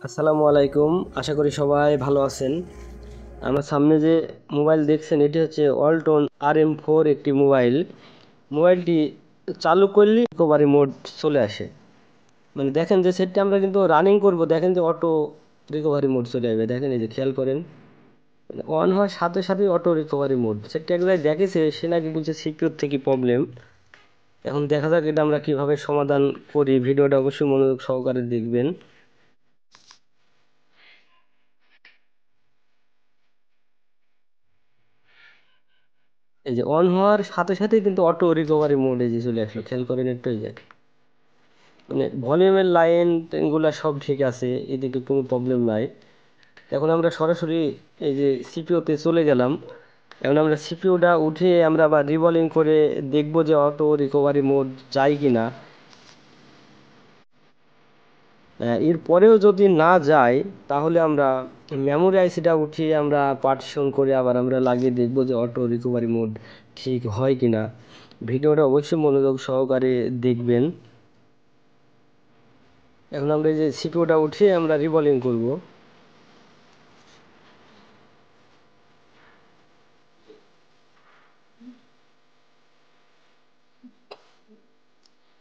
আসসালামু আলাইকুম। আশা করি সবাই ভালো আছেন। আমার সামনে যে মোবাইল দেখছেন এটি হচ্ছে ওয়ালটন RM4 একটি মোবাইল। মোবাইলটি চালু করলে রিকভারি মোড চলে আসে। মানে দেখেন যে সেটটি আমরা কিন্তু রানিং করব, দেখেন যে অটো রিকভারি মোড চলে আসবে। দেখেন এই যে খেয়াল করেন, অন হওয়ার সাথে সাথে অটো রিকভারি মোড। সেটটি এক জায়গায় দেখেছে, সে নাকি বলছে সিকিউর থেকে প্রবলেম। এখন দেখা যাক এটা আমরা কিভাবে সমাধান করি। ভিডিওটা অবশ্যই মনোযোগ সহকারে দেখবেন। এই যে অন হওয়ার সাথে সাথেই কিন্তু অটো রিকভারি মোডে যে চলে আসলো, খেয়াল করেন একটু। এই যে মানে ভলিউমের লাইন গুলা সব ঠিক আছে, এদিকে কোনো প্রবলেম নাই। এখন আমরা সরাসরি এই যে সিপিইউতে চলে গেলাম। এখন আমরা সিপিইউটা উঠে আমরা আবার রিবলিং করে দেখবো যে অটো রিকভারি মোড যায় কিনা। এর পরেও যদি না যায়, তাহলে আমরা মেমোরি আইসিটা উঠিয়ে আমরা পার্টিশন করে আবার আমরা লাগিয়ে দেখবো যে অটো রিকভারি মোড ঠিক হয় কিনা। ভিডিওটা অবশ্যই মনোযোগ সহকারে দেখবেন। এখন আমরা এই যে সিপিইউটা উঠিয়ে আমরা রিবলিং করব।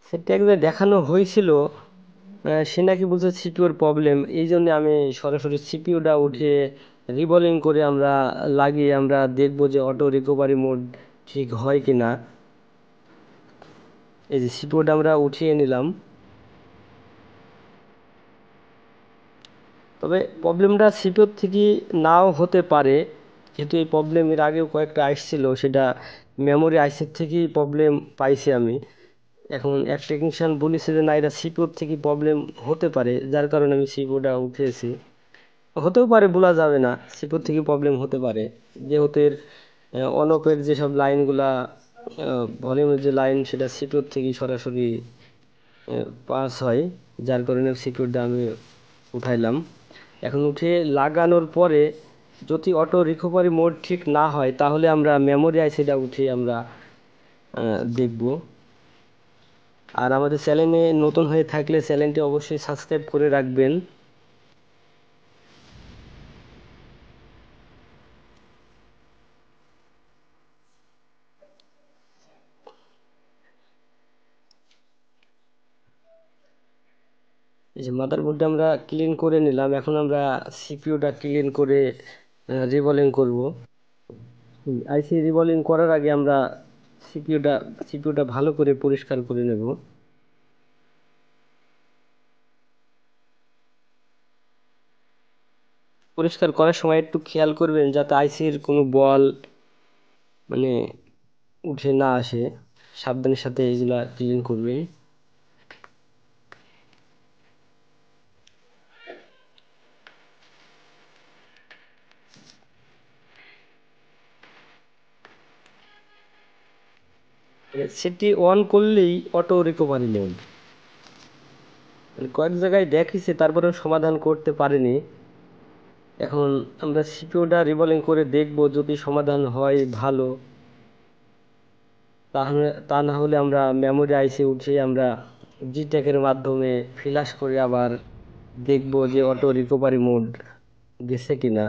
সেটা একবার দেখানো হয়েছিল, সে নাকি বলছে সিপিইউর প্রবলেম। এই জন্য আমি সরাসরি সিপিইউটা উঠিয়ে রিবলিং করে আমরা লাগিয়ে আমরা দেখবো যে অটো রিকভারি মোড ঠিক হয় কিনা। এই যে সিপিইউটা আমরা উঠিয়ে নিলাম। তবে প্রবলেমটা সিপিইউর থেকে নাও হতে পারে, যেহেতু এই প্রবলেম এর আগেও কয়েকটা আসছিল। সেটা মেমোরি আইসির থেকেই প্রবলেম পাইছি আমি। এখন এক টেকনিশিয়ান বলেছে যে না, এটা সিপিইউর থেকে প্রবলেম হতে পারে, যার কারণে আমি সিপিইউটা উঠিয়েছি। হতেও পারে, বলা যাবে না, সিপিইউর থেকে প্রবলেম হতে পারে। যেহেতু এর অন অফের যেসব লাইনগুলা, ভলিউমের যে লাইন, সেটা সিপিইউর থেকেই সরাসরি পাস হয়, যার কারণে সিকিউরটা আমি উঠাইলাম। এখন উঠে লাগানোর পরে যদি অটো রিকভারি মোড ঠিক না হয়, তাহলে আমরা মেমোরি আইসিটা উঠিয়ে আমরা দেখব। আর আমাদের চ্যানেলে নতুন হয়ে থাকলে চ্যানেলটি অবশ্যই সাবস্ক্রাইব করে রাখবেন। এই যে মাদারবোর্ডটা আমরা ক্লিন করে নিলাম, এখন আমরা সিপিইউটা ক্লিন করে রিবলিং করব। আইসি রিবলিং করার আগে আমরা সিপিইউটা সিপিইউটা ভালো করে পরিষ্কার করে নেব। পরিষ্কার করার সময় একটু খেয়াল করবেন যাতে আইসির কোনো বল মানে উঠে না আসে। সাবধানের সাথে এগুলা ক্লিন করবে। সেটি অন করলেই অটো রিকভারি মোড। কয়েক জায়গায় দেখিছে, তারপরেও সমাধান করতে পারেনি। এখন আমরা সিপিইউটা রিবলিং করে দেখব, যদি সমাধান হয় ভালো। তাহলে তা না হলে আমরা মেমোরি আইসি উঠিয়ে আমরা জিটেকের মাধ্যমে ফ্ল্যাশ করে আবার দেখব যে অটো রিকভারি মোড গেছে কিনা।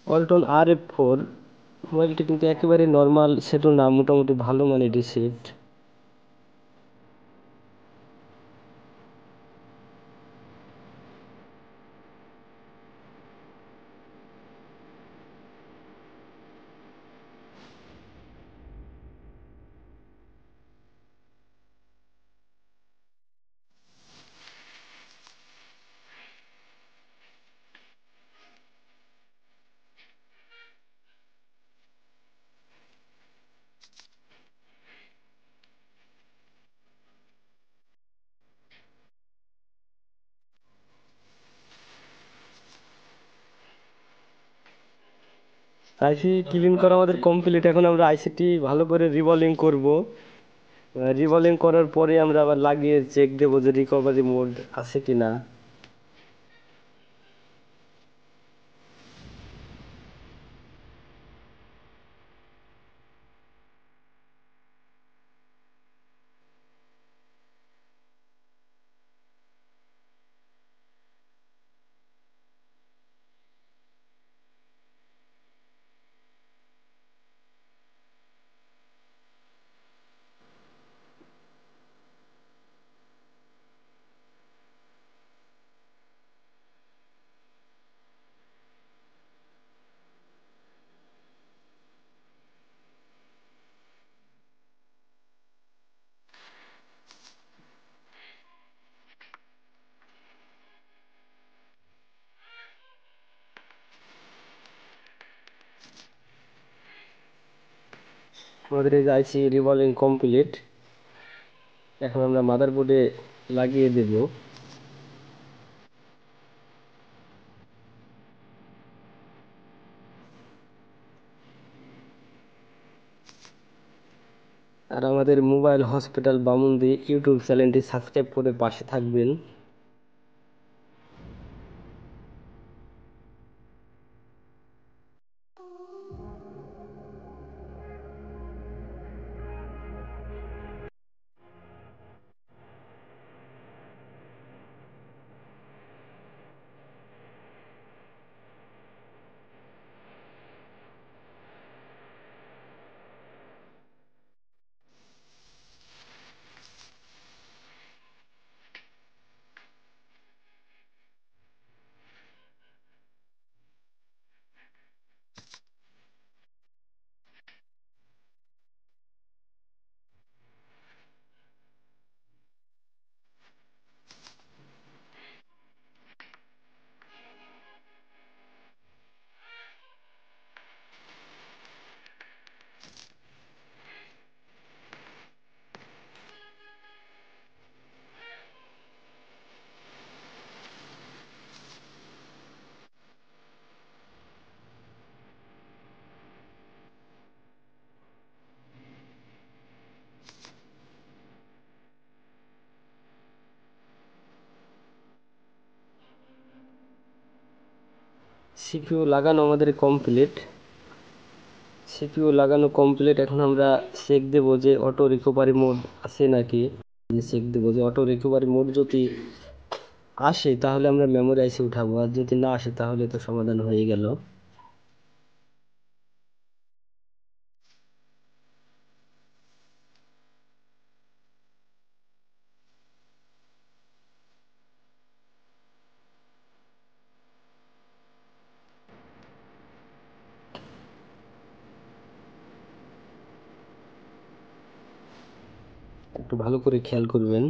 ওয়ালটন RF4 মোবাইলটি কিন্তু একেবারে নর্মাল সেটও না, মোটামুটি ভালো মানের সেট। আইসি ক্লিন করা আমাদের কমপ্লিট। এখন আমরা আইসিটি ভালো করে রিবলিং করব। রিবলিং করার পরে আমরা আবার লাগিয়ে চেক দেবো যে রিকভারি মোড আছে কিনা। আমাদের এই যে আইসি রিবলিং কমপ্লিট। এখন আমরা মাদারবোর্ডে লাগিয়ে দেব। আর আমাদের মোবাইল হসপিটাল বামুনদি ইউটিউব চ্যানেলটি সাবস্ক্রাইব করে পাশে থাকবেন। সিপিইউ লাগানো আমাদের কমপ্লিট। সিপিইউ লাগানো কমপ্লিট। এখন আমরা চেক দেব যে অটো রিকভারি মোড আছে নাকি। চেক দেব যে অটো রিকভারি মোড যদি আসে তাহলে আমরা মেমোরি আইসি উঠাবো, আর যদি না আসে তাহলে তো সমাধান হয়ে গেল। একটু ভালো করে খেয়াল করবেন,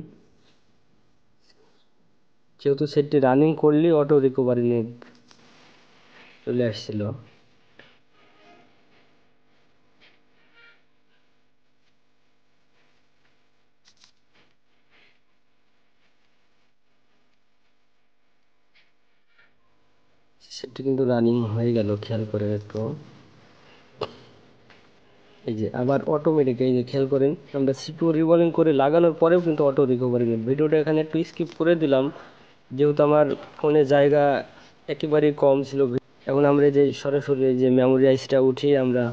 যেহেতু সেটটি রানিং করলে অটো রিকভারি মোড চলে আসছিল। সেটটি কিন্তু রানিং হয়ে গেল, খেয়াল করে একটু। এই যে আবার অটোমেটিক, এই যে খেয়াল করেন আমরা সিপিইউ রিবলিং করে লাগানোর পরেও কিন্তু অটো রিকভারি মোড। ভিডিওটা এখানে একটু স্কিপ করে দিলাম যেহেতু আমার ফোনে জায়গা একেবারেই কম ছিল। এখন আমরা এই যে সরাসরি এই যে মেমোরি আইসিটা উঠিয়ে আমরা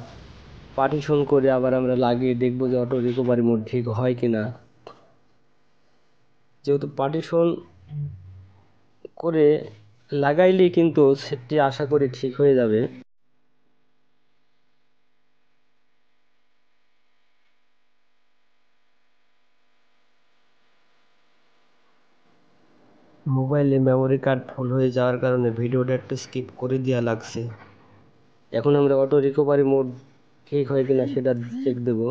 পার্টিশন করে আবার আমরা লাগিয়ে দেখবো যে অটো রিকভারি মোড ঠিক হয় কিনা। যেহেতু পার্টিশন করে লাগাইলেই কিন্তু সেটটি আশা করি ঠিক হয়ে যাবে। মোবাইলে মেমোরি কার্ড ফুল হয়ে যাওয়ার কারণে ভিডিওটা একটু স্কিপ করে দেওয়া লাগছে। এখন আমরা অটো রিকভারি মোড ঠিক হয় কিনা সেটা চেক দেব।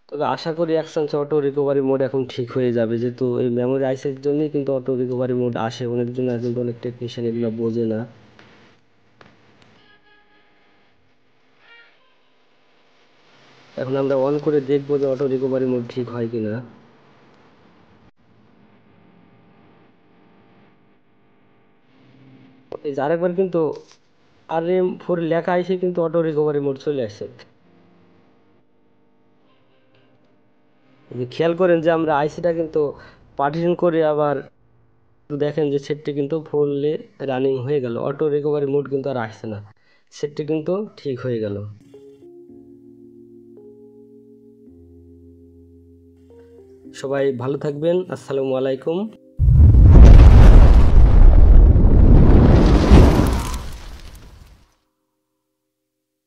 তবে আশা করি এক চান্সে অটো রিকভারি মোড এখন ঠিক হয়ে যাবে, যেহেতু এই মেমোরি আইসের জন্যই কিন্তু অটো রিকভারি মোড আসে অনেক জন্য, কিন্তু অনেক টেকনিশিয়ান এগুলো বোঝে না। এখন আমরা অন করে দেখবো যে অটো রিকভারি মোড ঠিক হয় কিনা। এই যে আরেকবার কিন্তু RM4 লেখা এসে কিন্তু অটো রিকভারি মোড চলে আসছে। এই যে খেয়াল করেন যে আমরা আইসিটা কিন্তু পার্টিশন করে আবার দেখেন যে সেটটি কিন্তু ফুললি রানিং হয়ে গেল, অটো রিকভারি মোড কিন্তু আর আসছে না, সেটটি কিন্তু ঠিক হয়ে গেল। সবাই ভালো থাকবেন, আসসালামু আলাইকুম।